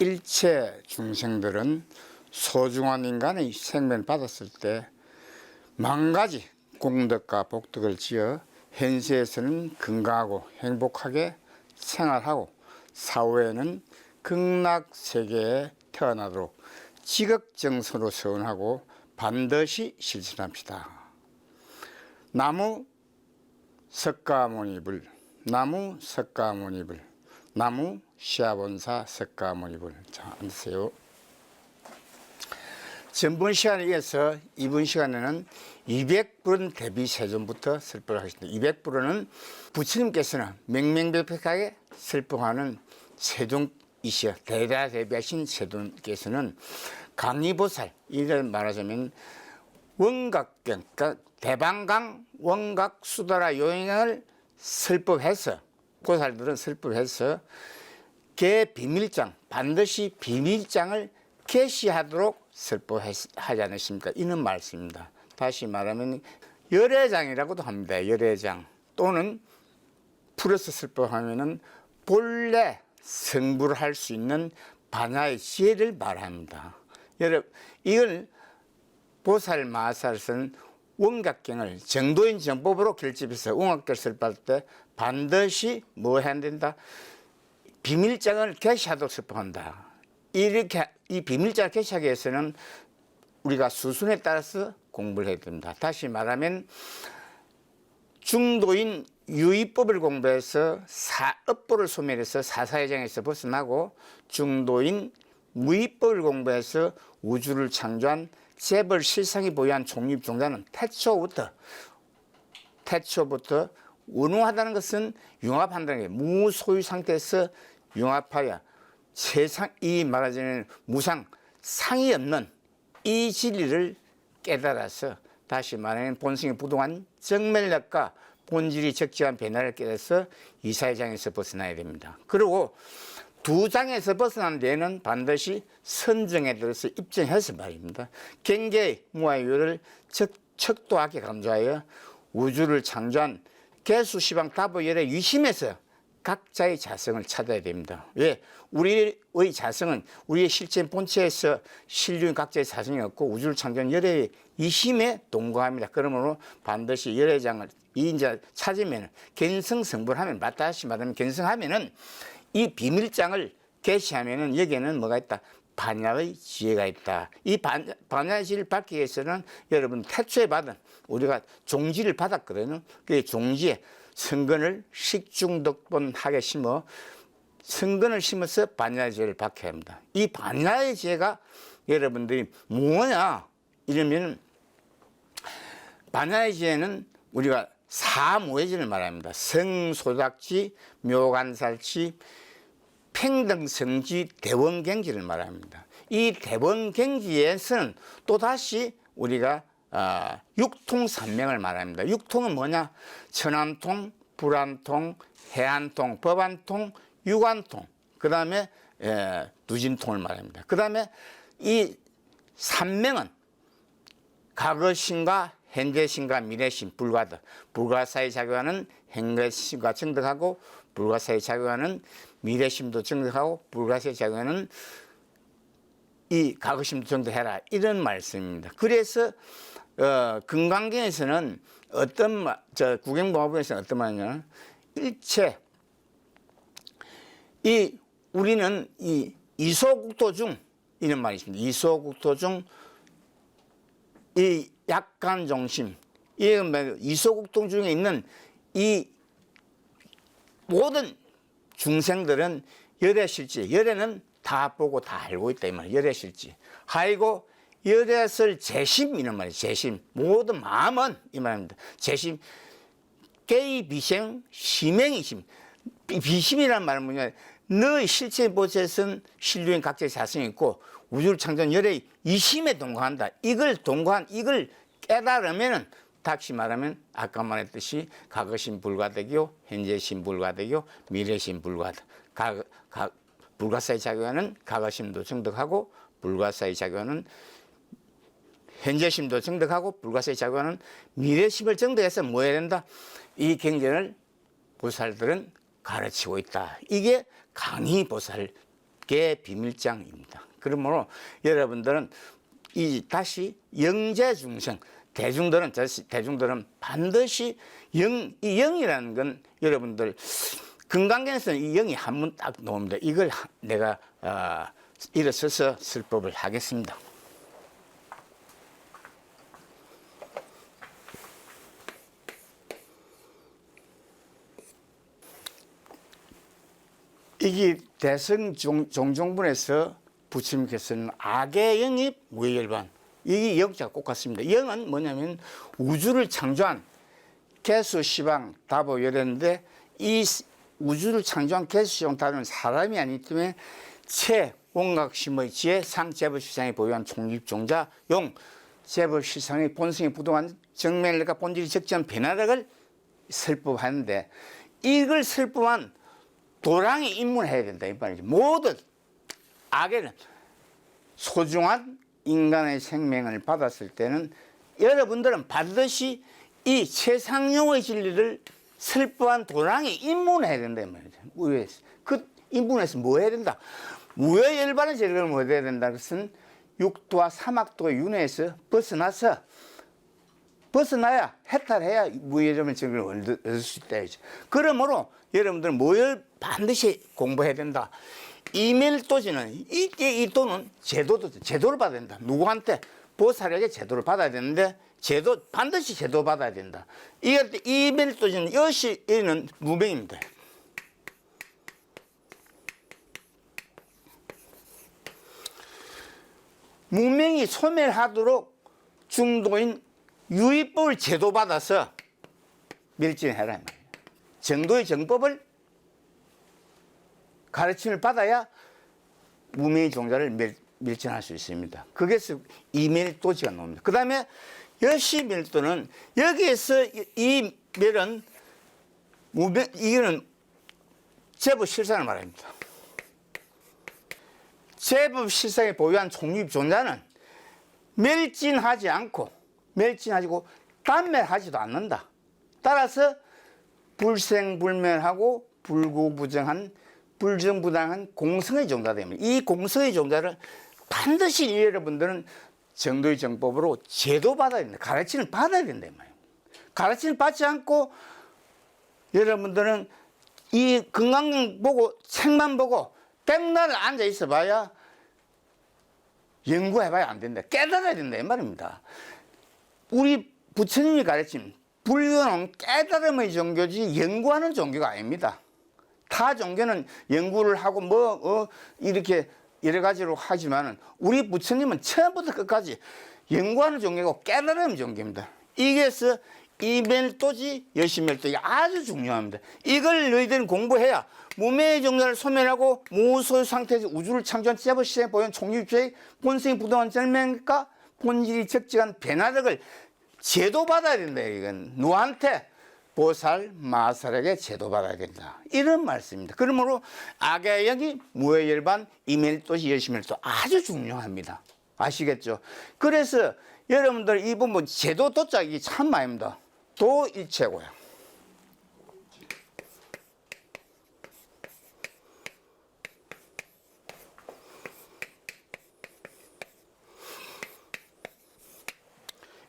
일체 중생들은 소중한 인간의 생명을 받았을 때 만가지 공덕과 복덕을 지어 현세에서는 건강하고 행복하게 생활하고 사후에는 극락세계에 태어나도록 지극정성으로 서원하고 반드시 실천합시다. 나무 석가모니불, 나무 석가모니불, 나무 시아본사 석가모니불. 자, 앉으세요. 전번 시간에 이어서 이번 시간에는 200불은 대비 세존부터 설법을 하겠습니다. 200불은 부처님께서는 명명백백하게 설법하는 세존이시여 대다대비하신 세존께서는 강의보살, 이를 말하자면 원각경, 그러니까 대방강 원각 수다라 요행을 설법해서 보살들은 설법해서 개 비밀장, 반드시 비밀장을 개시하도록 설법하지 않으십니까? 이는 말씀입니다. 다시 말하면 열애장이라고도 합니다. 열애장 또는 풀어서 설법하면은 본래 성불을 할 수 있는 반야의 지혜를 말합니다. 여러분, 이걸 보살 마살은 원각경을 정도인 정법으로 결집해서 원각경을 설법할 때 반드시 뭐 해야 된다? 비밀장을 개시하도록 설법한다. 이렇게 이 비밀장을 개시하기 위해서는 우리가 수순에 따라서 공부를 해야 됩니다. 다시 말하면 중도인 유의법을 공부해서 사업보를 소멸해서 사사회장에서 벗어나고 중도인 무의법을 공부해서 우주를 창조한 재벌 실상이 보유한 종립종자는 태초부터 운용하다는 것은 융합한다는 게 무소유 상태에서 융합하여 세상, 이 말하자면 무상, 상이 없는 이 진리를 깨달아서 다시 말하면 본성이 부동한 정멸력과 본질이 적지한 변화를 깨달아서 이사회장에서 벗어나야 됩니다. 그리고 두 장에서 벗어난 데에는 반드시 선정에 들어서 입증해서 말입니다. 경계의 무아유를 척도하게 강조하여 우주를 창조한 개수시방 다부열의 위심에서 각자의 자성을 찾아야 됩니다. 왜? 우리의 자성은 우리의 실제 본체에서 신류인 각자의 자성이 없고 우주를 창조한 열의 이심에 동거합니다. 그러므로 반드시 열의 장을 이제 찾으면 견성성불하면 다시 말하면 견성하면은 이 비밀장을 개시하면은 여기에는 뭐가 있다? 반야의 지혜가 있다. 이 반야의 지혜를 받기 위해서는 여러분 태초에 받은 우리가 종지를 받았거든요. 그 종지에 성근을 식중덕본하게 심어 성근을 심어서 반야의 지혜를 받게 합니다. 이 반야의 지혜가 여러분들이 뭐냐 이러면 반야의 지혜는 우리가 사무해지를 말합니다. 성소작지, 묘간살지, 평등성지, 대원경지를 말합니다. 이 대원경지에서는 또다시 우리가 육통산명을 말합니다. 육통은 뭐냐? 천안통, 불안통, 해안통, 법안통, 유관통, 그 다음에 누진통을 말합니다. 그 다음에 이 산명은 과거신과 현재신과 미래신, 불가드, 불가사에 작용하는 현재신과 정득하고 불가사에 작용하는 미래심도 정득하고 불가사에 작용하는 이 과거심도 정득해라, 이런 말씀입니다. 그래서 금강경에서는 구경보화부에서는 어떤 말이냐면 일체 우리는 이 이소국토 중 이런 말이 있습니다. 이소국토 중 이 약간 중심, 이소국토 중에 있는 이 모든 중생들은 열애실지, 열애는 다 보고 다 알고 있다 이 말이에요. 열애실지 하이고 열애설 재심, 이런 말이에요. 재심, 모든 마음은 이 말입니다. 재심, 깨이 비생 심행이심. 비심이라는 말은 뭐냐? 너의 실체 보set은 신류인 각자의 자성이 있고 우주를 창조한 열의 이심에 동거한다. 이걸 깨달으면은 다시 말하면 아까 말했듯이 과거심 불가득이요, 현재심 불가득이요, 미래심 불가득. 불가사에 작용하는 과거심도 정득하고 불가사에 작용하는 현재심도 정득하고 불가사에 작용하는 미래심을 정득해서 뭐 해야 된다? 이 경전을 보살들은 가르치고 있다. 이게 강의보살 비밀장입니다. 그러므로 여러분들은 다시 영재중생, 대중들은 반드시 이 영이라는 건 여러분들 건강견에서는 이 영이 한문 딱 나옵니다. 이걸 내가 일어서서 설법을 하겠습니다. 이게 대성 종종분에서 부처님께서는 악의 영이 무해열반, 이게 영자가 꼭 같습니다. 영은 뭐냐면 우주를 창조한 개수, 시방, 다보 이랬는데 이 우주를 창조한 개수, 시방, 다보는 사람이 아니기 때문에 체, 원각심의 지혜, 상, 재법실상이 보유한 총립종자, 용, 재법실상의 본성이 부동한 정면일과 본질이 적지한 변화력을 설법하는데 이걸 설법한 도랑이 입문해야 된다 이 말이죠. 모든 악에는 소중한 인간의 생명을 받았을 때는 여러분들은 반드시 이 최상용의 진리를 설법한 도랑이 입문해야 된다 이 말이죠. 무효에서. 그 입문해서 뭐 해야 된다? 무효열반의 재력을 뭐 해야 된다? 그것은 육도와 사막도의 윤회에서 벗어나야 해탈해야 무효열반의 재력을 얻을 수 있다. 그러므로 여러분들은 무효를 반드시 공부해야 된다. 이밀도지는 이 또는 제도를 받아야 된다. 누구한테 보살에게 제도를 받아야 되는데 반드시 제도 받아야 된다. 이밀도지는 여시는 무명입니다. 무명이 소멸하도록 중도인 유의법을 제도받아서 밀진해라. 정도의 정법을 가르침을 받아야 무명의 종자를 밀진할 수 있습니다. 거기에서 이밀도지가 나옵니다. 그 다음에 여시밀도는 여기에서 이 멸은 이거는 제법실상을 말합니다. 제법실상에 보유한 총립종자는 멸진하지 않고 단멸하지도 않는다. 따라서 불생불멸하고 불구부정한 불정부당한 공성의 종자가 됩니다. 이 공성의 종자를 반드시 여러분들은 정도의 정법으로 제도받아야 된다. 가르침을 받아야 된다. 가르침을 받지 않고 여러분들은 이 건강경 보고 책만 보고 백날을 앉아 있어 봐야 연구해봐야 안 된다. 깨달아야 된다 이 말입니다. 우리 부처님이 가르친 불교는 깨달음의 종교지 연구하는 종교가 아닙니다. 타 종교는 연구를 하고 이렇게 여러 가지로 하지만은 우리 부처님은 처음부터 끝까지 연구하는 종교고 깨달음 종교입니다. 이게서 이멸도지 여시멸도가 아주 중요합니다. 이걸 너희들은 공부해야 무명의 종자를 소멸하고 무소유 상태에서 우주를 창조한 제법시장에 보이는 총립주의 본성이 부동한 절명과 본질이 적직한 변화력을 제도받아야 된다. 이건 누구한테? 보살, 마살에게 제도받아야 된다. 이런 말씀입니다. 그러므로 악의 영이 무해열반, 이멸도지, 여시멸도 아주 중요합니다. 아시겠죠? 그래서 여러분들 이 부분 제도 도짝이 참 많습니다. 도일체고요.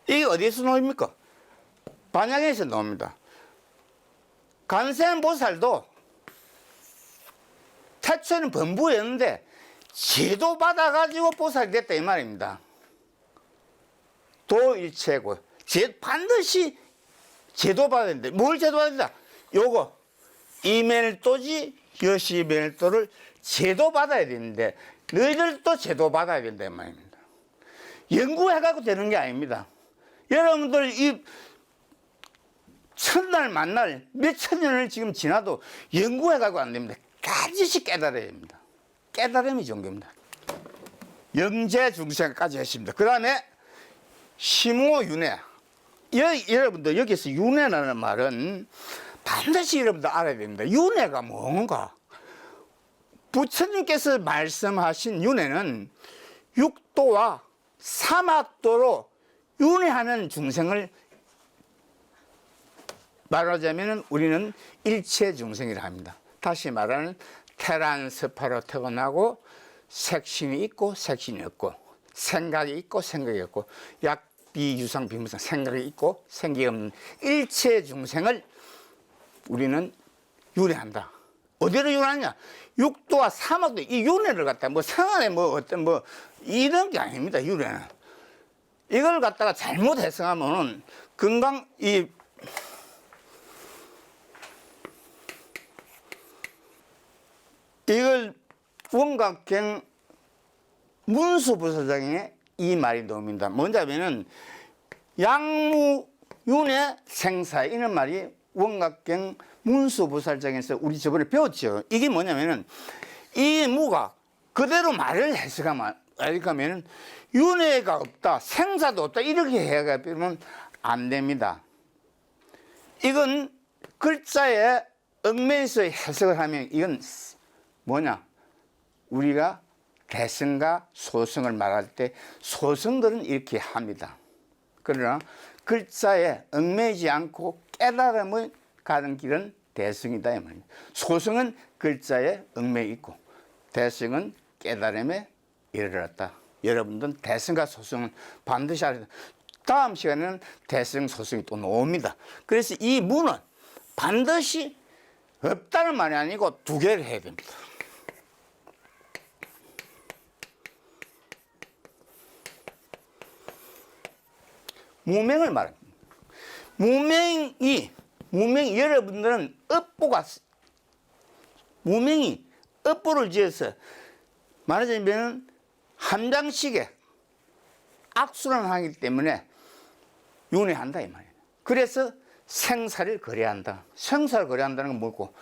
이게 어디에서 나옵니까? 반야경에서 나옵니다. 관세음보살도 태초에는 범부였는데 제도 받아가지고 보살이 됐다 이 말입니다. 도일체고 반드시 제도 받아야 된다. 뭘 제도 받아야 된다? 요거 이멸도지 여시멸도를 제도 받아야 되는데 너희들도 제도 받아야 된다 이 말입니다. 연구해가지고 되는 게 아닙니다. 여러분들 이 첫날 만날 몇천 년을 지금 지나도 연구해가지고 안 됩니다. 반드시 깨달아야 됩니다. 깨달음이 종교입니다. 영재중생까지 했습니다. 그 다음에 심오윤회. 여러분들 여기서 윤회라는 말은 반드시 여러분들 알아야 됩니다. 윤회가 뭔가? 부처님께서 말씀하신 윤회는 육도와 사막도로 윤회하는 중생을 말하자면 우리는 일체 중생이라 합니다. 다시 말하는 테란 스파로 태어나고 색신이 있고 색신이 없고, 생각이 있고 생각이 없고, 약비유상 비무상, 생각이 있고 생각이 없는 일체 중생을 우리는 윤회한다. 어디로 윤회하냐? 육도와 사막도 이 윤회를 갖다 뭐 생활에 뭐 어떤 뭐 이런 게 아닙니다. 윤회는 이걸 갖다가 잘못 해석하면은 건강 이걸 원각경 문수부사장의 이 말이 나옵니다. 뭐냐면은 양무윤회 생사 이런 말이 원각경 문수부살장에서 우리 저번에 배웠죠. 이게 뭐냐면은 이 무가 그대로 말을 해석하면 윤회가 없다, 생사도 없다 이렇게 해석하면 안 됩니다. 이건 글자에 얽매여서 해석을 하면 이건 뭐냐? 우리가 대성과 소성을 말할 때 소성들은 이렇게 합니다. 그러나 글자에 얽매이지 않고 깨달음을 가는 길은 대성이다 이 말입니다. 소성은 글자에 얽매여 있고 대성은 깨달음에 이르렀다. 여러분들은 대성과 소성은 반드시 알아야 된다. 다음 시간에는 대성, 소성이 또 나옵니다. 그래서 이 무는 반드시 없다는 말이 아니고 두 개를 해야 됩니다. 무명을 말합니다. 무명이 여러분들은 무명이 업보를 지어서 말하자면 함장식에 악순환을 하기 때문에 윤회한다 이 말이에요. 그래서 생사를 거래한다. 생사를 거래한다는 건 뭐고?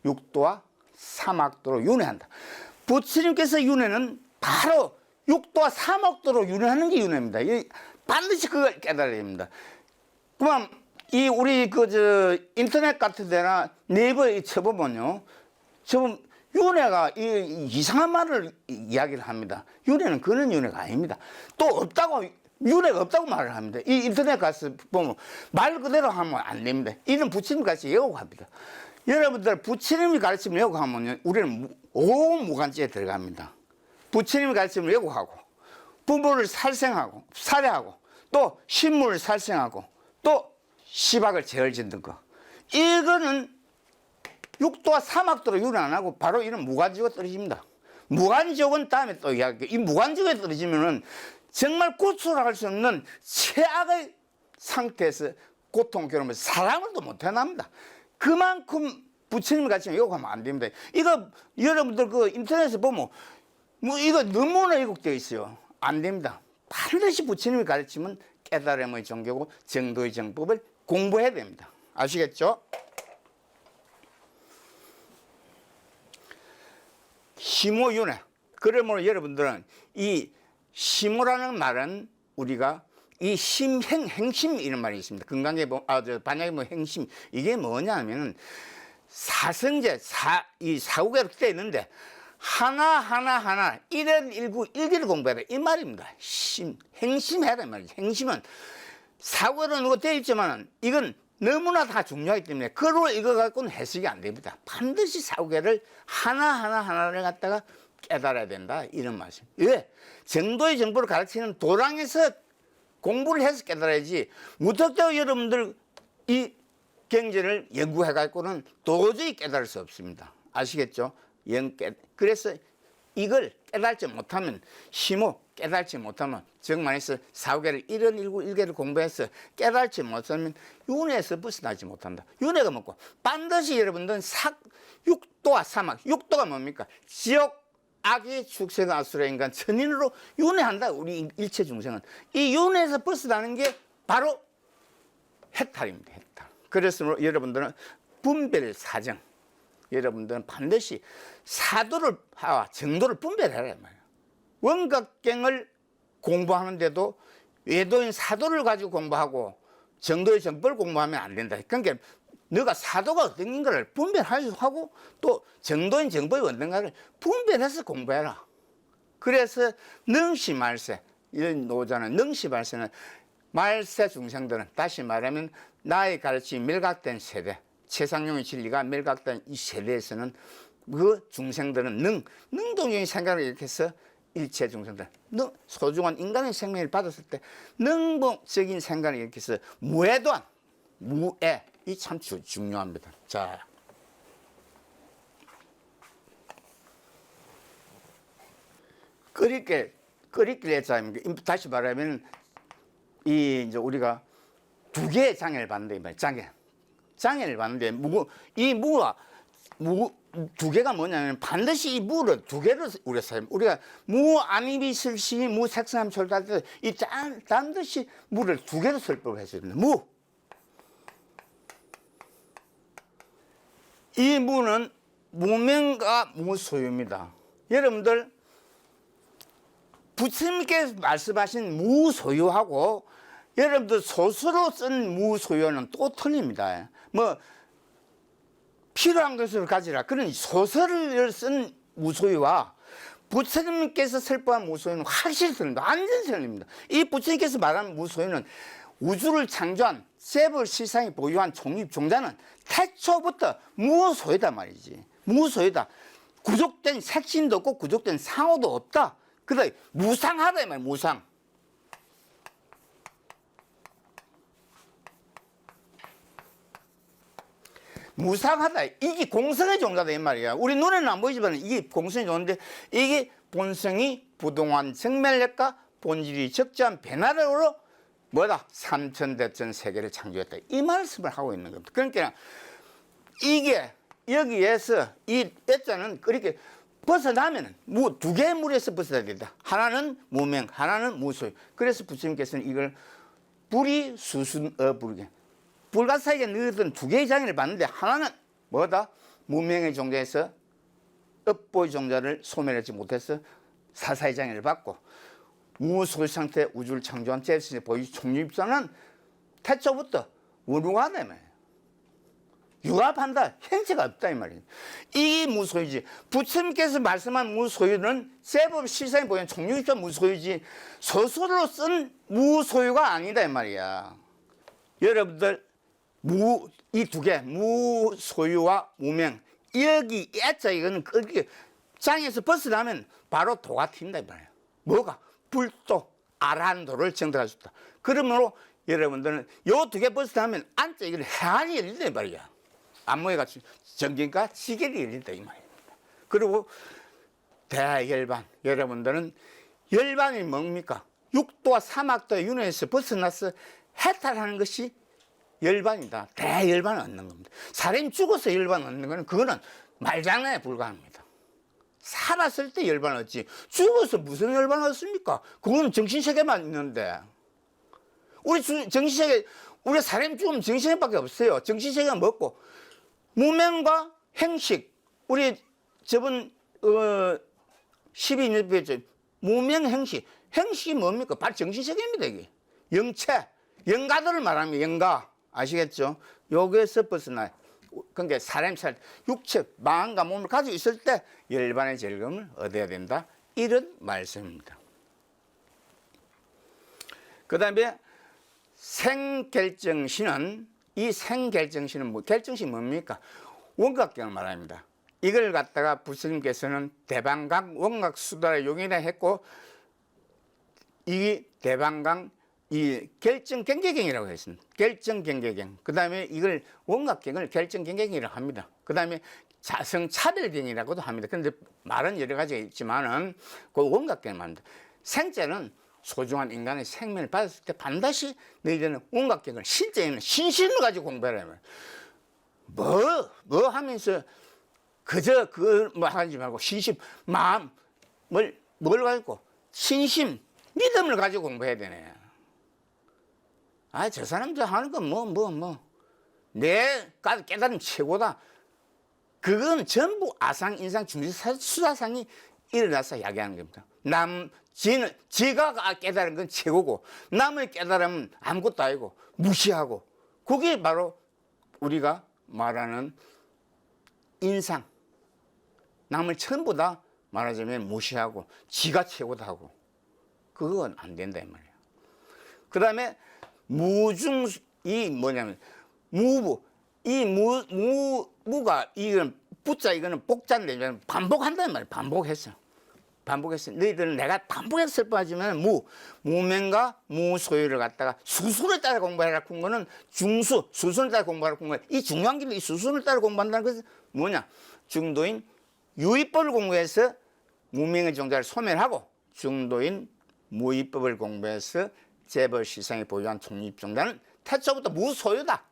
육도와 사막도로 윤회한다. 부처님께서 윤회는 바로 육도와 사막도로 윤회하는 게 윤회입니다. 반드시 그걸 깨달아야 됩니다. 그만 우리 인터넷 같은 데나 네이버에 쳐보면요, 윤회가 이상한 말을 이야기를 합니다. 윤회는 그런 윤회가 아닙니다. 또 윤회가 없다고 말을 합니다. 이 인터넷 가서 보면 말 그대로 하면 안 됩니다. 이런 부처님 같이 예고합니다. 여러분들 부처님이 가르치면 예고하면 우리는 온 무간지에 들어갑니다. 부처님이 가르치면 예고하고 부모를 살해하고 또 신물을 살생하고 또 시박을 제을 짓는 거, 이거는 육도와 사막도로 윤회 안 하고 바로 이런 무간지옥에 떨어집니다. 무간지옥은 다음에 또 이야기해요. 이 무간지옥에 떨어지면은 정말 구출할 수 없는 최악의 상태에서 고통 겪으면서 사람을 또 못 해납니다. 그만큼 부처님 같이 욕하면 안 됩니다. 이거 여러분들 인터넷에 보면 이거 너무나 왜곡되어 있어요. 안 됩니다. 반드시 부처님이 가르치면 깨달음의 종교고 정도의 정법을 공부해야 됩니다. 아시겠죠? 심오윤회. 그러므로 여러분들은 이 심오라는 말은 우리가 이 행심 이런 말이 있습니다. 건강에 반야에 행심, 이게 뭐냐면은 사성제 이 사후계로 돼 있는데 하나 1일 1기를 공부해라 이 말입니다. 행심해라 이 말이죠. 행심은 사고로 누가 되어 있지만 이건 너무나 다 중요하기 때문에 그걸 이거 갖고는 해석이 안 됩니다. 반드시 사후계를 하나를 갖다가 깨달아야 된다 이런 말씀. 왜? 정도의 정보를 가르치는 도량에서 공부를 해서 깨달아야지 무턱대고 여러분들 이 경전을 연구해 갖고는 도저히 깨달을 수 없습니다. 아시겠죠? 그래서 이걸 깨달지 못하면 깨달지 못하면 정말해서 사후계를 1원 1구 1개를 공부해서 깨달지 못하면 윤회에서 벗어나지 못한다. 윤회가 뭐고? 반드시 여러분들은 육도와 사막, 육도가 뭡니까? 지옥, 악의 축생 아수라 인간 천인으로 윤회한다. 우리 일체 중생은 이 윤회에서 벗어나는 게 바로 해탈입니다. 해탈. 그래서 여러분들은 분별 사정, 여러분들은 반드시 사도를 정도를 분별해라 말이에요. 원각경을 공부하는데도 외도인 사도를 가지고 공부하고 정도의 정법을 공부하면 안 된다. 그러니까 너가 사도가 어떤 거를 분별하고 또 정도인 정법이 어떤가를 분별해서 공부해라. 그래서 능시 말세, 이런 노자는 능시 말세는 말세 중생들은 다시 말하면 나의 가르침이 멸각된 세대, 최상용의 진리가 멸각된 이 세대에서는 그 중생들은 능동적인 생각을 이렇게 해서 일체 중생들, 소중한 인간의 생명을 받았을 때 능동적인 생각을 이렇게 해서 무애도한, 무애, 이 참 중요합니다. 자, 끓이길 했자면, 다시 말하면, 이제 우리가 두 개의 장애를 받는다, 이 말이야. 장애를 받는데, 이 무가, 두 개가 뭐냐면, 반드시 이 무를 두 개를 우리가 사용, 우리가 무아미비슬시, 무색삼철할 때, 반드시 무를 두 개로 설법했어야 됩니다. 이 무는 무명과 무소유입니다. 여러분들, 부처님께서 말씀하신 무소유하고 여러분들 소수로 쓴 무소유는 또 틀립니다. 뭐 필요한 것을 가지라, 그런 소설을 쓴 무소유와 부처님께서 설법한 무소유는 확실히 틀립니다. 완전 틀립니다. 이 부처님께서 말하는 무소유는 우주를 창조한 세벌 시상이 보유한 종립종자는 태초부터 무소유다 말이지. 무소유다. 구족된 색신도 없고 구족된 상호도 없다. 그래, 무상하다 이 말이야. 무상. 무상하다. 이게 공성의 종자다 이 말이야. 우리 눈에는 안 보이지만 이게 공성의 종자인데, 이게 본성이 부동한 정멸력과 본질이 적재한 변화력으로 뭐다? 삼천대천 세계를 창조했다. 이 말씀을 하고 있는 겁니다. 그러니까 이게 여기에서 이 애자는 그렇게 벗어나면 두 개의 물에서 벗어나야 된다. 하나는 무명, 하나는 무소유. 그래서 부처님께서는 이걸 불이수순어불경, 불과 사이에 넣었던 두 개의 장애를 받는데, 하나는 뭐다? 무명의 종자에서 업보의 종자를 소멸하지 못해서 사사의 장애를 받고, 무소유 상태 우주를 창조한 제스의 보유 총립자는 태초부터 운우하다 이 말이에요. 융합한다. 형체가 없다 이 말이에요. 이 무소유지. 부처님께서 말씀한 무소유는 세법 실상에 보이는 총립자 무소유지, 소설로 쓴 무소유가 아니다 이 말이야. 여러분들, 이 두 개, 무소유와 무명, 여기 애자 이거는 장에서 벗어나면 바로 도가 튄다 이 말이에요. 뭐가? 불도, 아란도를 정득할 수 있다. 그러므로 여러분들은 요 두 개 벗어나면 안자 이걸 해안이 열린다 이 말이야. 안무에가 정진과 지결이 열린다 이 말입니다. 그리고 대열반, 여러분들은 열반이 뭡니까? 육도와 사막도의 윤회에서 벗어나서 해탈하는 것이 열반이다. 대열반을 얻는 겁니다. 사람이 죽어서 열반 얻는 거는 그거는 말장난에 불과합니다. 살았을 때 열반 얻지, 죽어서 무슨 열반 얻습니까? 그거는 정신세계만 있는데. 우리 정신세계, 우리 사람이 죽으면 정신세계밖에 없어요. 정신세계가 뭐고? 무명과 행식. 우리 저번 12년 배웠죠. 무명 행식. 행식이 뭡니까? 바로 정신세계입니다. 이게 영체, 영가들을 말합니다. 영가. 아시겠죠? 여기에서 벗어나요. 그러니까 사람이 육체, 마음과 몸을 가지고 있을 때 열반의 즐거움을 얻어야 된다. 이런 말씀입니다. 그 다음에 생결정신은, 이 생결정신은 결정신이 뭡니까? 원각경을 말합니다. 이걸 갖다가 부처님께서는 대방강 원각수다를 용이라 했고, 이 대방강 이 결정경계경이라고 했습니다. 결정경계경. 그 다음에 이걸 원각경을 결정경계경이라고 합니다. 그 다음에 자성차별경이라고도 합니다. 그런데 말은 여러 가지가 있지만은 그 원각경을 말합니다. 생자는 소중한 인간의 생명을 받았을 때 반드시 너희들은 원각경을 실제는 신심을 가지고 공부해라. 뭐 하면서 그저 뭐 하지 말고 신심, 마음, 뭘 가지고 신심, 믿음을 가지고 공부해야 되네. 저 사람들 하는 건 내 깨달음 최고다. 그건 전부 아상, 인상, 중지, 수사상이 일어나서 이야기하는 겁니다. 지가 깨달은 건 최고고, 남의 깨달음은 아무것도 아니고, 무시하고, 그게 바로 우리가 말하는 인상. 남을 전부 다 말하자면 무시하고, 지가 최고다 하고, 그건 안 된다, 이 말이에요. 그 다음에 이 뭐냐면, 무가, 이건 붙자 이거는 복자인데 반복한다는 말이야. 반복했어. 너희들은 내가 반복했을 뿐이지만 무명과 무소유를 갖다가 수순을 따라 공부해라 군 거는 수순을 따라 공부하라 군 거야. 이 중요한 길이 수순을 따라 공부한다는 것은 뭐냐? 중도인 유의법을 공부해서 무명의 종자를 소멸하고 중도인 무의법을 공부해서 재벌 시장이 보유한 독립종자는 태초부터 무소유다.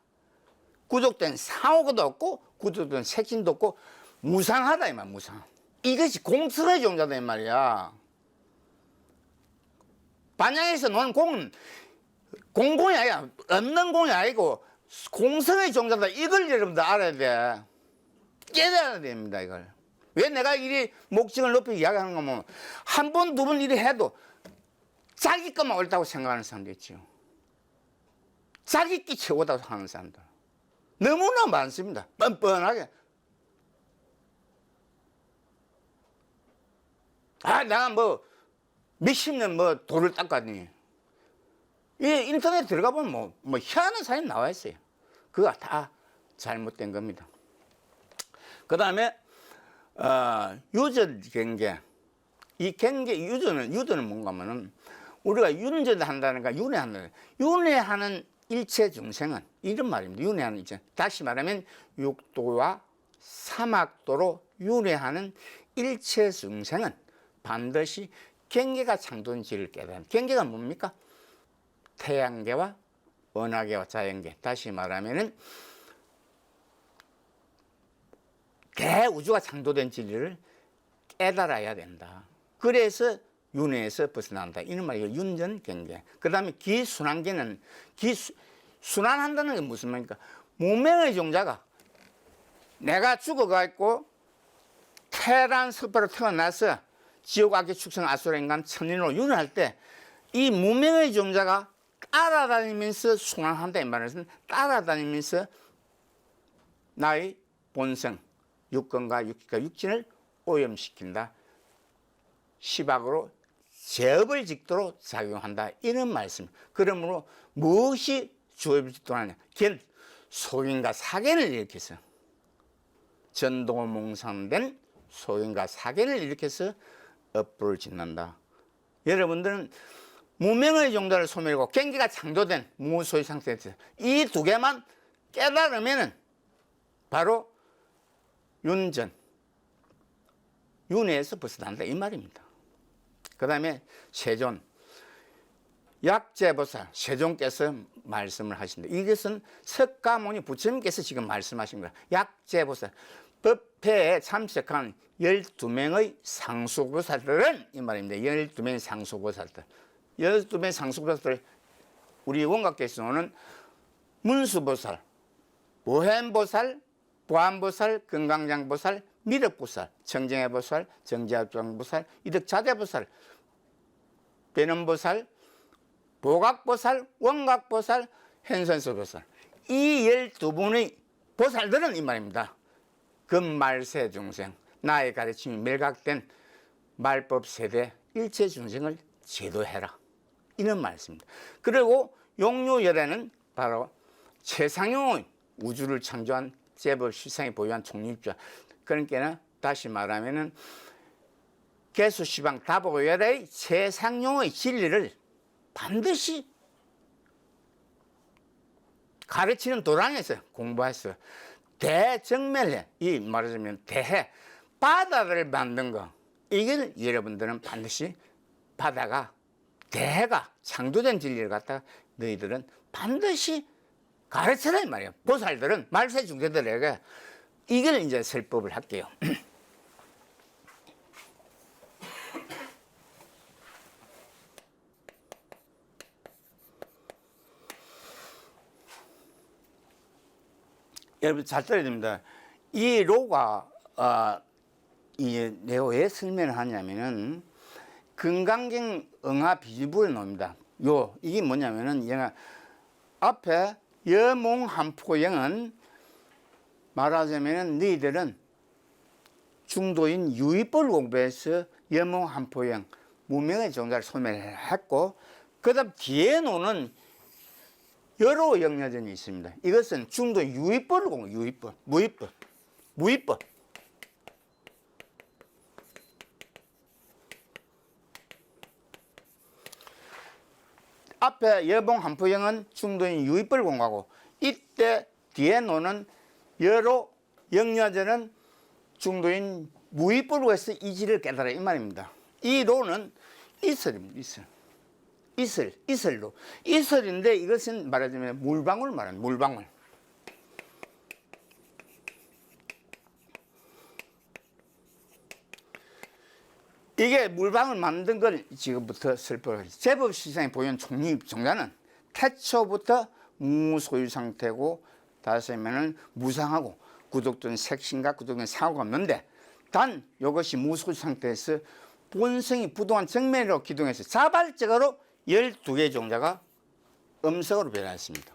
구족된 상호도 없고 구족된 색신도 없고 무상하다 이 말. 무상. 이것이 공성의 종자다 이 말이야. 반야에서 노는 공은 공공이 아니야. 없는 공이 아니고 공성의 종자다. 이걸 여러분들 알아야 돼. 깨달아야 됩니다 이걸. 왜 내가 이리 목적을 높이 이야기하는 거면 한 번, 두 번 이리 해도 자기 것만 옳다고 생각하는 사람도 있죠. 자기 끼 최고다고 하는 사람들 너무나 많습니다. 뻔뻔하게. 내가 몇십 년 돌을 닦았니. 이 인터넷 들어가 보면 희한한 사연이 나와 있어요. 그거 다 잘못된 겁니다. 그 다음에 유전 경계. 이 경계 유전은 뭔가 하면은 우리가 윤전을 한다는가 윤회하는 일체 중생은 이런 말입니다. 윤회하는 일체. 다시 말하면 육도와 사막도로 윤회하는 일체 중생은 반드시 경계가 창존지를 깨달은. 경계가 뭡니까? 태양계와 은하계와 자연계. 다시 말하면은 대우주가 창조된 진리를 깨달아야 된다. 그래서 윤회에서 벗어난다. 이런 말이에요. 윤전 경계. 그 다음에 기순환계는 순환한다는 게 무슨 말입니까? 무명의 종자가 내가 죽어가지고 태란 석파로 태어나서 지옥 악의 축생 아수라 인간 천인으로 윤회할 때 이 무명의 종자가 따라다니면서 순환한다. 이 말은 따라다니면서 나의 본성 육根과 육기가 육진을 오염시킨다. 시박으로 제업을 직도로 작용한다. 이런 말씀. 그러므로 무엇이 주업을 직도하냐? 걔는 소인과 사견을 일으켜서 전도몽상된 소인과 사견을 일으켜서 업부를 짓는다. 여러분들은 무명의 종자를 소멸하고 경계가 창조된 무소유 상태에서 이 두 개만 깨달으면 바로 윤전, 윤회에서 벗어난다 이 말입니다. 그 다음에 세존, 약제보살, 세존께서 말씀을 하신다. 이것은 석가모니 부처님께서 지금 말씀하신 거야. 약제보살, 법회에 참석한 12명의 상수보살들은 이 말입니다. 12명의 상수보살들. 12명의 상수보살들, 우리 원각께서는 문수보살, 보현보살, 보안보살, 건강장보살, 미륵보살, 청정해보살, 정지합장보살, 이득자대보살, 배는보살, 보각보살, 원각보살, 현선수보살. 이 12분의 보살들은 이 말입니다. 금말세 중생, 나의 가르침이 매각된 말법 세대 일체 중생을 제도해라. 이런 말씀입니다. 그리고 용료열애는 바로 최상용의 우주를 창조한 재벌 시상이 보유한 독립자. 그러니까 다시 말하면은 개수시방 다보열의 최상용의 진리를 반드시 가르치는 도량에서 공부해서 대정멸해. 이 말하자면 대해 바다를 만든 거. 이걸 여러분들은 반드시 바다가 대해가 창조된 진리를 갖다가 너희들은 반드시 가르쳐라 이 말이에요. 보살들은 말세 중대들에게 이걸 이제 설법을 할게요. 여러분 잘 들어야 됩니다. 이 로가 내가 왜 설명을 하냐면은 건강경 응하 비주부를 놓습니다. 이게 뭐냐면은 얘가 앞에 여몽한포영은 말하자면은 너희들은 중도인 유의법을 공부해서 여몽한포영 무명의 종자를 소멸했고 그 다음 뒤에 노는 여러 영여전이 있습니다. 이것은 중도 유의법을 공부, 유의법, 무의법. 앞에 여봉 한포형은 중도인 유입벌 공가고 이때 뒤에 노는 여로 영야제는 중도인 무입벌로 해서 이지를 깨달아 이 말입니다. 이 로는 이슬입니다. 이슬로. 이슬인데 이것은 말하자면 물방울 말하는 물방울. 이게 물방울 만든 걸 지금부터 설명하겠습니다. 제법 시장에 보이는 종류입종자는 태초부터 무소유 상태고 다시면은 무상하고 구독된 색신과 구독된 상호가 없는데 단 이것이 무소유 상태에서 본성이 부동한 정면으로 기동해서 자발적으로 12개의 종자가 음성으로 변화했습니다.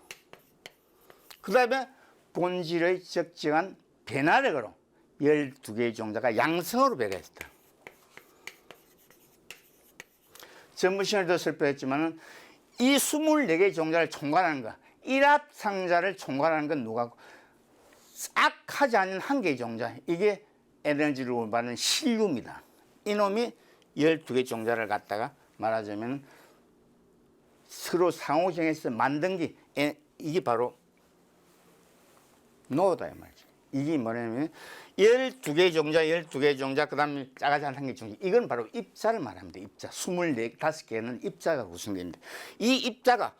그 다음에 본질의 적정한 변화력으로 12개의 종자가 양성으로 변화했다. 전부 시간에도 설명했지만 이 24개의 종자를 총괄하는 것, 일합상자를 총괄하는 건 누가 싹 하지 않는 한 개의 종자, 이게 에너지를 받는 신류입니다. 이놈이 12개 종자를 갖다가 말하자면 서로 상호정해서 만든 게 이게 바로 노다 이 말이죠. 이게 뭐냐면 12개 종자 그 다음에 작아지 않은 한 개 종자, 이건 바로 입자를 말합니다. 입자. 25개는 입자가 구성됩니다. 이 입자가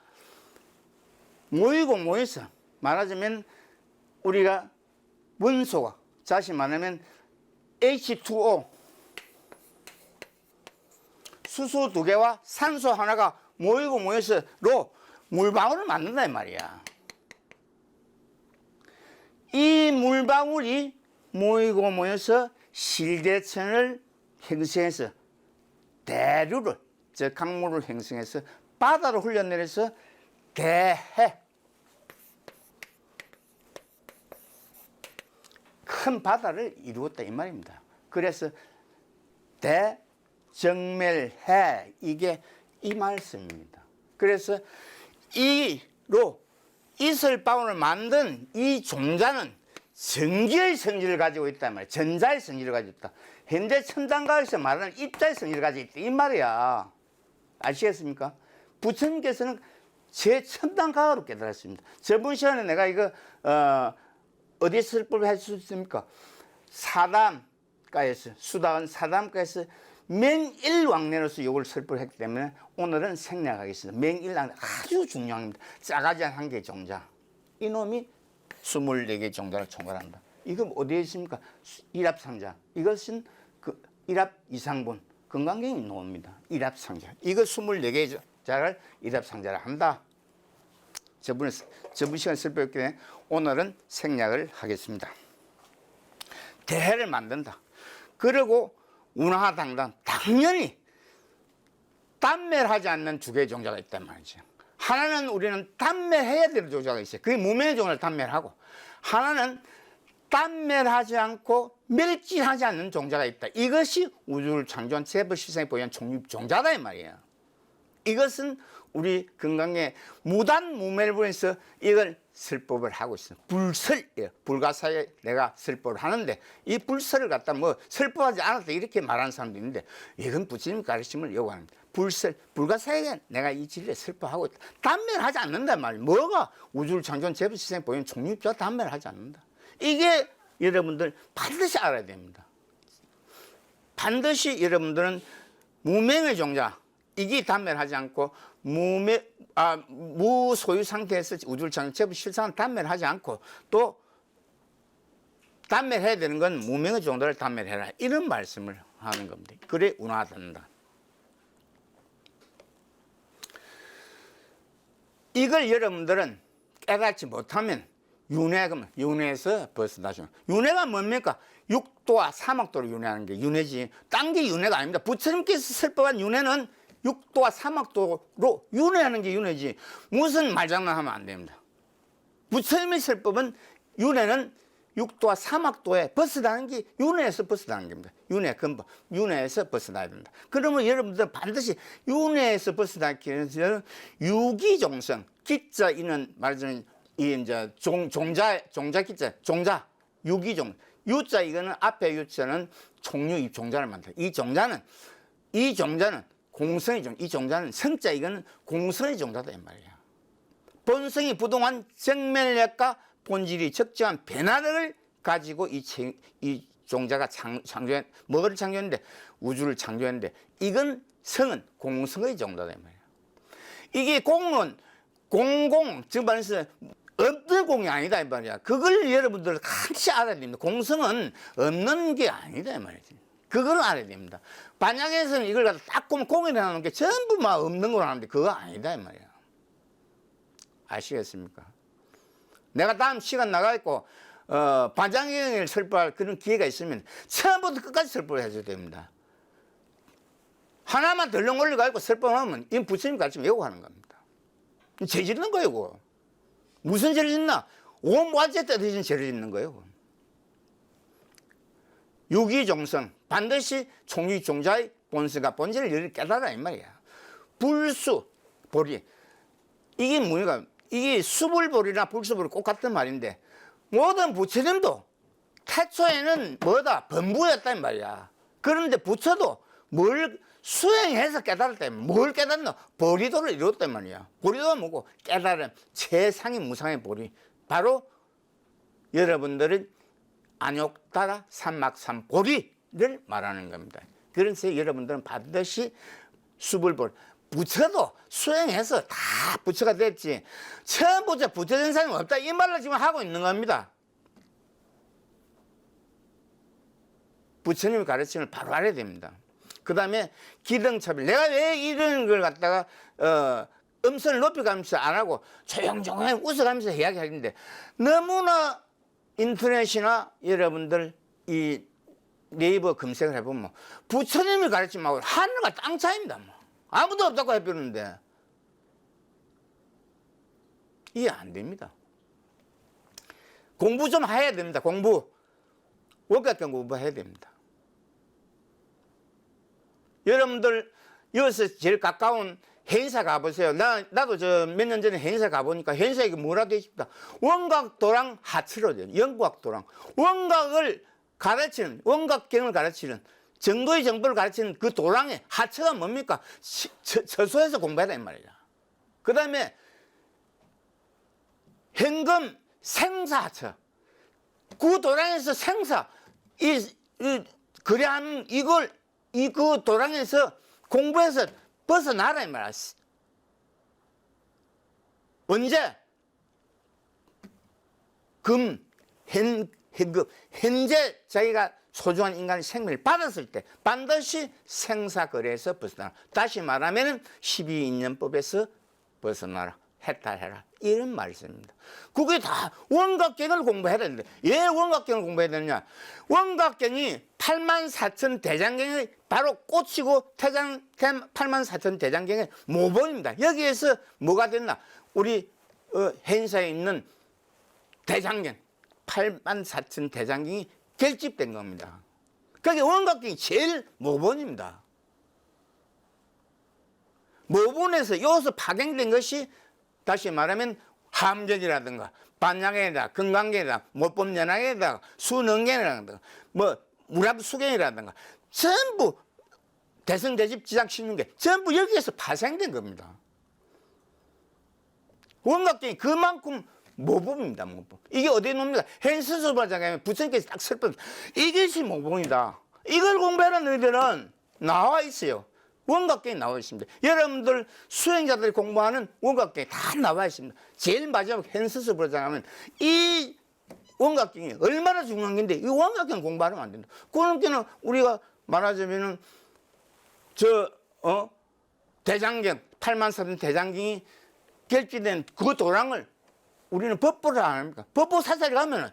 모여서 말하자면 우리가 원소가 다시 말하면 H2O 수소 2개와 산소 하나가 모여서 물방울을 만든다 이 말이야. 이 물방울이 모여서 실대천을 형성해서 대류를, 즉 강물을 형성해서 바다로 흘러내려서 대해, 큰 바다를 이루었다 이 말입니다. 그래서 대정멸해, 이게 이 말씀입니다. 그래서 이슬방울을 만든 이 종자는 전기의 성질을 가지고 있단 말이야. 전자의 성질을 가지고 있다. 현대 천상과학에서 말하는 입자의 성질을 가지고 있다 이 말이야. 아시겠습니까? 부처님께서는 제 천상과학으로 깨달았습니다. 저번 시간에 내가 이거 어디서 설법을 할 수 있습니까? 사담가에서, 수다원 사담가에서 맹일왕래로서 이걸 설법을 했기 때문에 오늘은 생략하겠습니다. 맹일왕래 아주 중요합니다. 작아지 않은 한 개의 종자, 이놈이 24개의 종자를 총괄한다. 이건 어디에 있습니까? 일합상자. 이것은 그 일합 이상분 건강경이 나옵니다. 일합상자. 이거 24개의 종자를 일합상자를 한다. 저번 시간에 설법했기 때문에 오늘은 생략을 하겠습니다. 대해를 만든다. 그리고 운하당당, 당연히 단멸하지 않는 2개의 종자가 있단 말이죠. 하나는 우리는 단멸해야 되는 종자가 있어요. 그게 무명의 종자를 단멸하고, 하나는 단멸하지 않고 멸질하지 않는 종자가 있다. 이것이 우주를 창조한 제법 시장에 보이는 종자다 이 말이에요. 이것은 우리 건강에 무단무멸부에서 이걸 설법을 하고 있어요. 불가사에 내가 설법을 하는데 이 불설을 갖다 뭐 설법하지 않았다 이렇게 말하는 사람도 있는데 이건 부처님 가르침을 요구합니다. 불가사에 내가 이 진리를 설법하고 있다. 단멸하지 않는단 말이에요. 뭐가 우주를 창조한 제법 시장에 보이는 종류자 단멸하지 않는다. 이게 여러분들 반드시 알아야 됩니다. 반드시 여러분들은 무명의 종자, 이게 단멸하지 않고 무소유 상태에서 우주를 창조한 제법 실상은 단멸하지 않고 또 단멸해야 되는 건 무명의 종자를 단멸해라, 이런 말씀을 하는 겁니다. 그래 운하된다. 이걸 여러분들은 깨닫지 못하면 윤회에서 벗어나죠. 윤회가 뭡니까? 6도와 3학도로 윤회하는 게 윤회지, 딴 게 윤회가 아닙니다. 부처님께서 설법한 윤회는 6도와 3학도로 윤회하는 게 윤회지 무슨 말장난하면 안 됩니다. 부처님의 설법은 윤회는 6도와 3학도에 벗어나는 게 윤회에서 벗어나는 겁니다. 윤회 근본, 윤회에서 벗어나야 된다. 그러면 여러분들 반드시 윤회에서 벗어나기 위해서는 유기종성, 기자 이는 말하자면 이 이제 종자 기자, 종자 유기종, 유자 이거는 앞에 유자는 총류 입종자를 만든다. 이 종자는 공성의 종자. 이 종자는 성자 이거는 공성의 종자다 이 말이야. 본성이 부동한 정면력과 본질이 적정한 변화를 가지고 이 종자가 창조한 뭐를 창조했는데 우주를 창조했는데 이건 성은 공성의 종자다 이 말이야. 이게 공은 공공 즉 말해서 없는 공이 아니다 이 말이야. 그걸 여러분들 같이 알아야 됩니다. 공성은 없는 게 아니다 이 말이지. 그걸 알아야 됩니다. 반야에서는 이걸 갖다 딱 보면 공이라는 게 전부 막 없는 걸 하는데 그거 아니다 이 말이야. 아시겠습니까? 내가 다음 시간 나가있고 반야경을 설법할 그런 기회가 있으면 처음부터 끝까지 설법을 해줘야 됩니다. 하나만 덜렁 올려가지고 설법하면 이 부처님 가르치면 왜곡하는 겁니다. 죄 짓는 거예요 그거. 무슨 죄를 짓나? 오모아제 때 대신 죄를 짓는 거예요. 유기종성 반드시 총유종자의 본성과 본질을 여기 깨달아 이 말이야. 불수 보리 이게 뭐가 이게 수불보리나 불수보리 꼭 같은 말인데 모든 부처님도 태초에는 뭐다 범부였단 말이야. 그런데 부처도 뭘 수행해서 깨달았다. 뭘 깨달았나? 보리도를 이뤘단 말이야. 보리도가 뭐고 깨달은 최상의 무상의 보리. 바로 여러분들은 안욕따라 삼막삼 보리를 말하는 겁니다. 그래서 여러분들은 반드시 수불보리 부처도 수행해서 다 부처가 됐지. 처음부터 부처 된 사람이 없다. 이 말을 지금 하고 있는 겁니다. 부처님의 가르침을 바로 알아야 됩니다. 그 다음에 기등차별. 내가 왜 이런 걸 갖다가 음성을 높여가면서 안 하고 조용조용히 웃어가면서 이야기하는데 너무나 인터넷이나 여러분들 이 네이버 검색을 해보면 부처님의 가르침하고 하늘과 땅 차이입니다. 아무도 없다고 해버리는데 이해 안 됩니다. 공부 좀 해야 됩니다. 공부. 원각경 공부해야 됩니다. 여러분들 여기서 제일 가까운 행사 가보세요. 나도 저 몇 년 전에 행사 가보니까 행사에 뭐라 되어 있습니다. 원각도랑 하츠로 돼요. 영각도랑. 원각을 가르치는, 원각경을 가르치는, 정도의 정보를 가르치는 그 도랑의 하츠가 뭡니까? 처소에서 공부해야 된단 말이야. 그 다음에 현금 생사하처. 그 도랑에서 생사, 그래하면 이걸, 그 도랑에서 공부해서 벗어나라, 이 말이야. 언제? 현금, 현재 자기가 소중한 인간의 생명을 받았을 때 반드시 생사거래에서 벗어나라. 다시 말하면 12인연법에서 벗어나라. 해탈해라. 이런 말씀입니다. 그게 다 원각경을 공부해야 되는데 왜 원각경을 공부해야 되느냐. 원각경이 84,000 대장경이 바로 꽂히고 84,000 대장경의 모본입니다. 여기에서 뭐가 됐나. 우리 행사에 있는 대장경 84,000 대장경이 결집된 겁니다. 그게 원각경이 제일 모본입니다. 모본에서 여기서 파생된 것이 다시 말하면 함전이라든가 반야경이라든가 건강경이라든가 모법연학이라든가 수능경이라든가 뭐 무랍수경이라든가 전부 대성대집 지장신능계 전부 여기에서 파생된 겁니다. 원각경이 그만큼 모범입니다. 모범. 이게 어디에 놓습니까? hen스수발장에 부처님께서 딱 설법 이것이 모범이다. 이걸 공부해라 너희들은 나와 있어요. 원각경이 나와 있습니다. 여러분들 수행자들이 공부하는 원각경이 다 나와 있습니다. 제일 마지막 hen스수발장하면 이 원각경이 얼마나 중요한 건데 이 원각경 공부하면 안 된다. 그런게는 우리가 말하자면은 대장경 84,000 대장경이 결집된 그 도랑을 우리는 법보를 안 합니까? 법보 사설에 가면은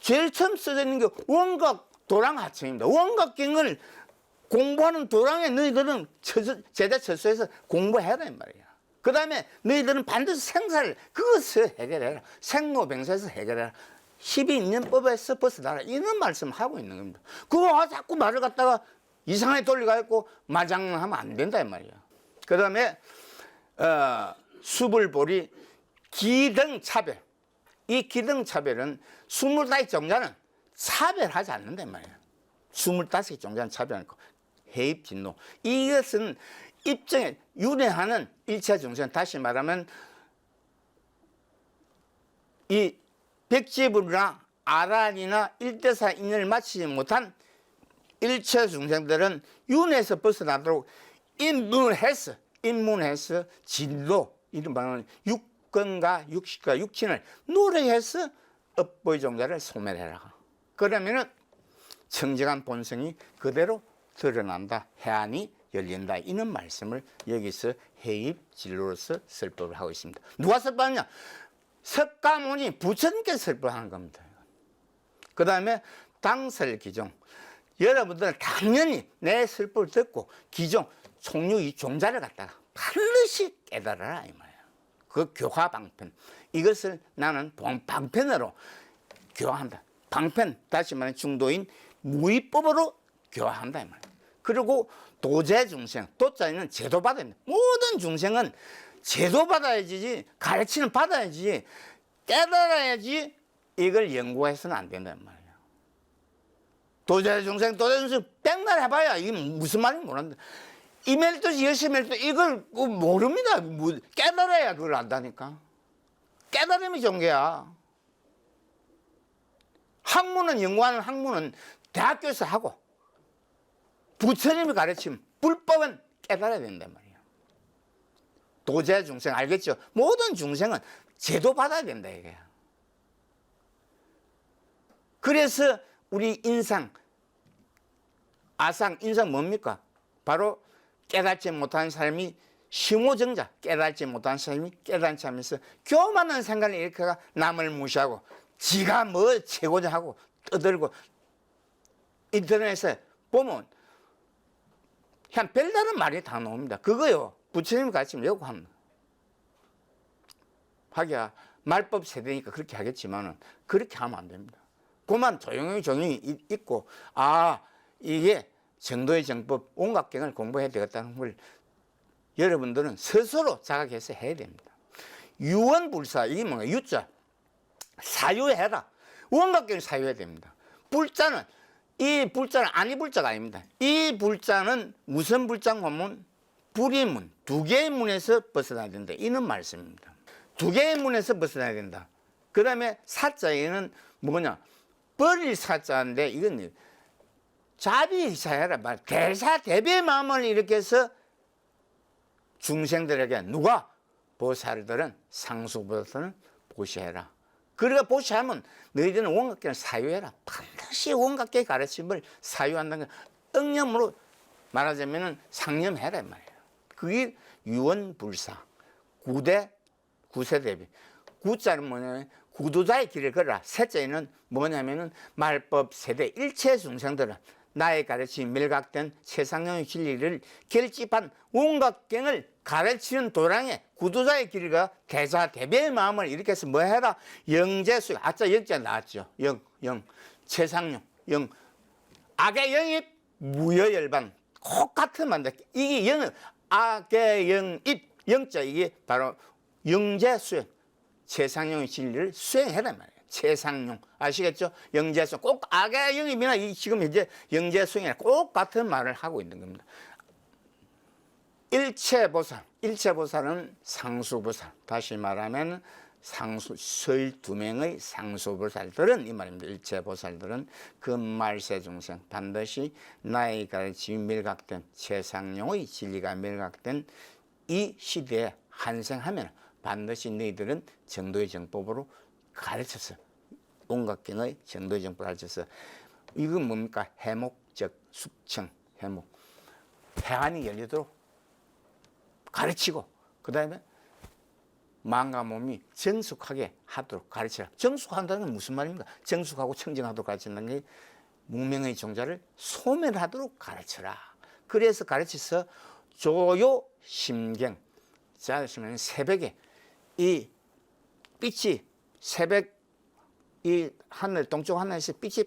제일 처음 써져 있는 게 원각 도랑 하청입니다. 원각경을 공부하는 도랑에 너희들은 제자 처소에서 공부해야 된단 말이야. 그 다음에 너희들은 반드시 생사를 그것을 해결해라. 생로병사에서 해결해라. 12인연법에서 벗어나라. 이런 말씀 하고 있는 겁니다. 그거 자꾸 말을 갖다가 이상하게 돌려가지고 마장하면 안 된다 이 말이야. 그 다음에 수불보리 기등차별. 이 기등차별은 25의 종자는 차별하지 않는단 말이야. 25의 종자는 차별하고 해입진노. 이것은 입증에 윤회하는 일체 중생, 다시 말하면 이 백지불이나 아란이나 일대사 인연을 마치지 못한 일체 중생들은 윤회에서 벗어나도록 입문해서 진도, 이른바 육根과 육식과 육친을 노력해서 업보의 종자를 소멸해라. 그러면은 청정한 본성이 그대로 드러난다, 해안이 열린다, 이런 말씀을 여기서 해입 진로로서 설법을 하고 있습니다. 누가 설법하냐? 석가모니 부처님께서 설법하는 겁니다. 그 다음에 당설기종, 여러분들은 당연히 내 설법을 듣고 기종, 총류 이 종자를 갖다가 반드시 깨달아라 이 말이에요. 그 교화방편, 이것을 나는 방편으로 교화한다. 방편, 다시 말해 중도인 무위법으로 교화한다 이 말이에요. 그리고 도제중생, 도자에는 제도받아야 된다. 모든 중생은 제도받아야지, 가르치는 받아야지, 깨달아야지, 이걸 연구해서는 안 된단 말이에요. 도제중생 백날 해봐야 이게 무슨 말인지 모른다. 이멜도 여시멜도 이걸 모릅니다. 깨달아야 그걸 안다니까. 깨달음이 종교야. 학문은, 연구하는 학문은 대학교에서 하고, 부처님이 가르치면 불법은 깨달아야 된단 말이에요. 도제 중생 알겠죠? 모든 중생은 제도받아야 된다 이게. 그래서 우리 인상, 아상, 인상 뭡니까? 바로 깨닫지 못한 사람이 심오정자, 깨닫지 못한 사람이 깨닫지 않으면서 교만한 생각을 일으켜가 남을 무시하고 지가 뭐 최고자 하고 떠들고, 인터넷에 보면 그냥 별다른 말이 다 나옵니다. 그거요, 부처님 가르치면 요구합니다. 하기야 말법 세대니까 그렇게 하겠지만은 그렇게 하면 안 됩니다. 그만 조용히 있고, 아, 이게 정도의 정법, 온각경을 공부해야 되겠다는 걸 여러분들은 스스로 자각해서 해야 됩니다. 유언불사, 이게 뭔가 유자, 사유해라. 온각경을 사유해야 됩니다. 불자는, 이 불자는 아니 불자가 아닙니다. 이 불자는 무슨 불자인가 하면 불의 문, 두 개의 문에서 벗어나야 된다, 이런 말씀입니다. 두 개의 문에서 벗어나야 된다. 그 다음에 사자에는 뭐냐, 버릴 사자인데 이건 자비사해라 말, 대사대비의 마음을 일으켜서 중생들에게, 누가? 보살들은, 상수보살은 보시해라. 그러니까 보시하면 너희들은 원각계를 사유해라. 반드시 원각계 가르침을 사유한다는 걸 응념으로 말하자면 상념해라 말이에요. 그게 유언불사, 구세대비. 구자는 뭐냐면 구도자의 길을 걸어라. 셋째는 뭐냐면은 말법 세대 일체 중생들은 나의 가르침 밀각된 세상령의 진리를 결집한 원각경을 가르치는 도량에 구도자의 길을 가 대자대비의 마음을 일으켜서 뭐 해라? 영재수, 아자 영자 나왔죠. 영, 최상용, 영, 악의 영입, 무여열반, 똑같은 만다. 이게 영, 악의 영입, 영자, 이게 바로 영재수행, 최상용의 진리를 수행해라 말이에요. 최상용, 아시겠죠? 영재수행, 꼭 악의 영입이나 이 지금 현재 영재수행이나 꼭 같은 말을 하고 있는 겁니다. 일체보살, 일체보살은 상수보살, 다시 말하면 상수, 12명의 상수보살들은 이 말입니다. 일체보살들은 금말세중생, 반드시 나의 가르침이 밀각된 최상용의 진리가 밀각된 이 시대에 한생하면 반드시 너희들은 정도의 정법으로 가르쳐서, 온각경의 정도의 정법을 가르쳐서, 이건 뭡니까? 해목적 숙청, 해목, 해안이 열리도록 가르치고, 그 다음에 마음과 몸이 정숙하게 하도록 가르치라. 정숙한다는 건 무슨 말입니까? 정숙하고 청정하도록 가르친다는 게 무명의 종자를 소멸하도록 가르쳐라. 그래서 가르쳐서 조요심경, 자, 새벽에 이 빛이, 새벽 이 하늘, 동쪽 하늘에서 빛이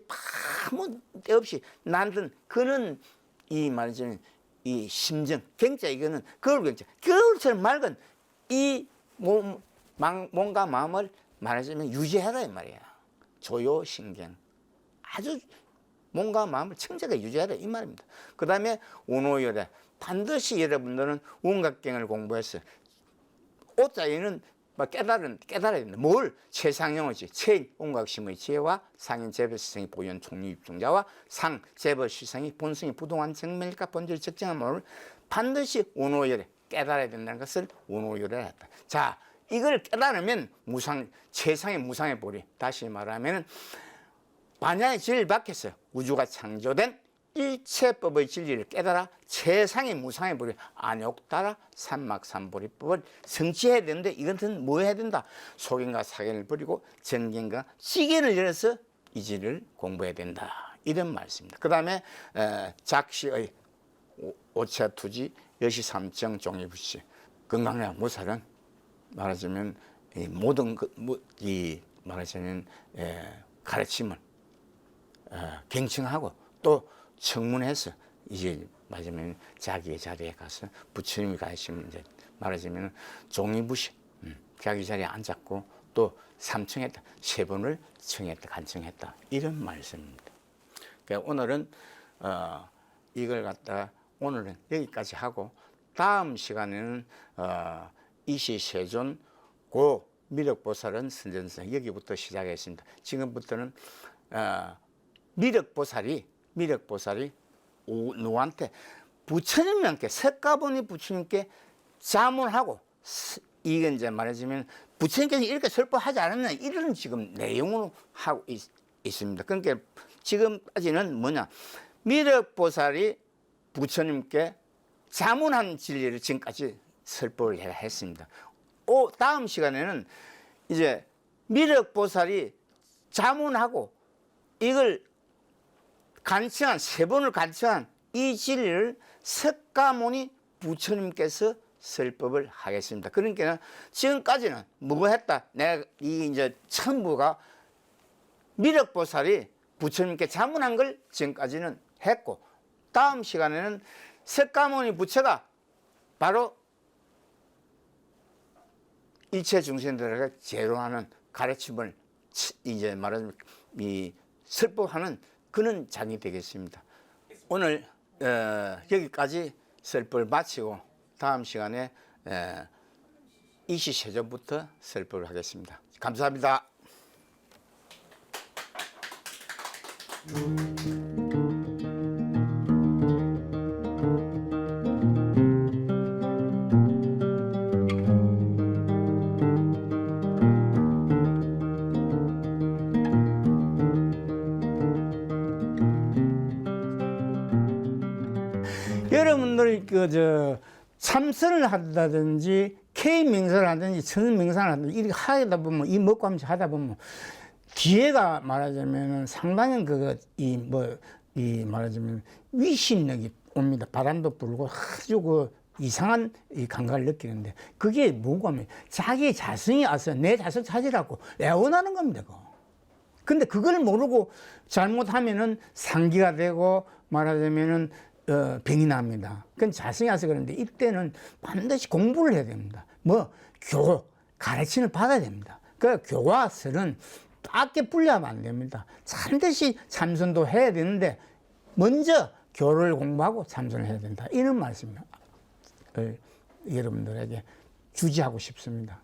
아무 때 없이 나는 그는 이 말이죠. 이 심정, 경자, 이거는 겨울 경자, 겨울처럼 맑은 이 몸과 마음을 말하자면 유지해라 이 말이야. 조요신경, 아주 몸과 마음을 청정하게 유지해라 이 말입니다. 그 다음에 온오열에 반드시 여러분들은 원각경을 공부해서 오자에는 깨달아야 된다. 뭘? 최상영어지. 최원각심의 지혜와 상인 재벌시성이 보현 총리입종자와 상 재벌시성이 본성이 부동한 정밀과 본질 적정한 몸을 반드시 원오열에 깨달아야 된다는 것을 원오열에 했다. 자, 이걸 깨달으면 최상의 무상의 보리. 다시 말하면 반야의 진리를 받겠어요. 우주가 창조된 일체법의 진리를 깨달아 최상의 무상의 보리 안욕따라 삼막삼보리법을 성취해야 되는데 이것은 뭐 해야 된다? 속인과 사견을 버리고 정견과 시견을 열어서 이 진리를 공부해야 된다. 이런 말씀입니다. 그 다음에 작시의 오차투지 여시삼정 종이부시 건강량 모살은 말하자면 이 모든 이 말하자면 가르침을 경청하고 또 청문해서 이제 말하자면 자기의 자리에 가서 부처님이 가시면 이제 말하자면 종이부시 자기 자리에 앉았고 또 삼청했다, 세 번을 청했다, 간청했다 이런 말씀입니다. 그러니까 오늘은 이걸 갖다가 오늘은 여기까지 하고 다음 시간에는 이시세존 고 미륵보살은 선전성 여기부터 시작했습니다. 지금부터는 미륵보살이 누구한테 부처님께 석가모니 부처님께 자문하고 이건 이제 말하자면 부처님께서 이렇게 설법하지 않았나 이런 지금 내용으로 하고 있습니다. 그러니까 지금까지는 뭐냐 미륵보살이 부처님께 자문한 진리를 지금까지 설법을 했습니다. 다음 시간에는 이제 미륵보살이 자문하고 이걸 간청한 세 번을 간청한 이 진리를 석가모니 부처님께서 설법을 하겠습니다. 그러니까 지금까지는 뭐 했다? 내가 이 이제 전부가 미륵보살이 부처님께 자문한 걸 지금까지는 했고 다음 시간에는 석가모니 부처가 바로 일체 중생들에게 제로하는 가르침을 이제 말하자면 이 설법하는 그는 장이 되겠습니다. 오늘 여기까지 설법을 마치고 다음 시간에 이시세존부터 설법을 하겠습니다. 감사합니다. 여러분들 참선을 한다든지 K명상을 하든지 천명상을 하든지 이렇게 하다 보면 이 먹고 하면서 하다 보면 뒤에가 말하자면 상당한 이 말하자면 위신력이 옵니다. 바람도 불고 아주 이상한 이 감각을 느끼는데 그게 뭐고 하면 자기 자성이 와서 내 자성 찾으라고 애원하는 겁니다. 근데 그걸 모르고 잘못하면은 상기가 되고 말하자면은 병이 납니다. 그건 자성이 와서 그런데 이때는 반드시 공부를 해야 됩니다. 가르침을 받아야 됩니다. 그 교과서는 밖에 불리하면 안 됩니다. 반드시 참선도 해야 되는데 먼저 교를 공부하고 참선을 해야 된다. 이런 말씀을 여러분들에게 주지하고 싶습니다.